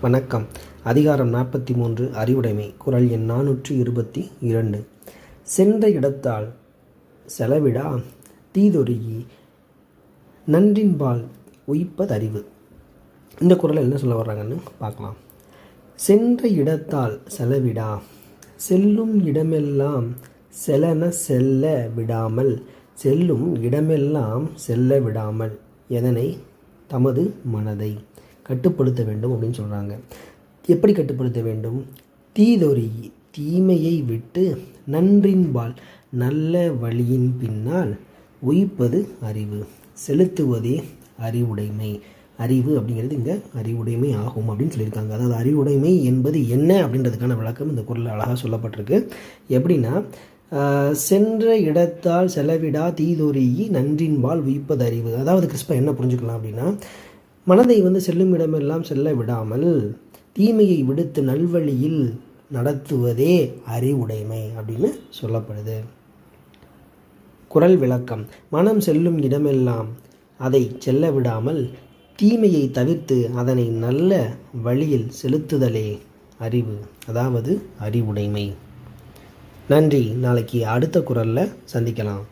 வணக்கம். அதிகாரம் 43 அறிவுடைமை. குறள் எண் 422. சென்ற இடத்தால் செலவிடா தீதொருகி நன்றின்பால் உய்ப்பதறிவு. இந்த குறளை என்ன சொல்ல வர்றாங்கன்னு பார்க்கலாம். சென்ற இடத்தால் செலவிடா, செல்லும் இடமெல்லாம் செலன செல்ல விடாமல், செல்லும் இடமெல்லாம் செல்ல விடாமல் எதனை? தமது மனதை கட்டுப்படுத்த வேண்டும் அப்படின்னு சொல்கிறாங்க. எப்படி கட்டுப்படுத்த வேண்டும்? தீதொருகி தீமையை விட்டு நன்றின்பால் நல்ல வழியின் பின்னால் உய்ப்பது அறிவு. செலுத்துவதே அறிவுடைமை. அறிவு அப்படிங்கிறது இங்கே அறிவுடைமை ஆகும் அப்படின்னு சொல்லியிருக்காங்க. அதாவது அறிவுடைமை என்பது என்ன அப்படின்றதுக்கான விளக்கம் இந்த குறளில் அழகாக சொல்லப்பட்டிருக்கு. எப்படின்னா, சென்ற இடத்தால் செலவிடா தீதொருகி நன்றின்பால் உய்ப்பது அறிவு. அதாவது கிறிஸ்பா என்ன புரிஞ்சுக்கலாம் அப்படின்னா, மனதை செல்லும் இடமெல்லாம் செல்ல விடாமல் தீமையை விடுத்து நல்வழியில் நடத்துவதே அறிவுடைமை அப்படின்னு சொல்லப்படுது. குறள் விளக்கம். மனம் செல்லும் இடமெல்லாம் அதை செல்ல விடாமல் தீமையை தவிர்த்து அதனை நல்ல வழியில் செலுத்துதலே அறிவு, அதாவது அறிவுடைமை. நன்றி. நாளைக்கு அடுத்த குறளில் சந்திக்கலாம்.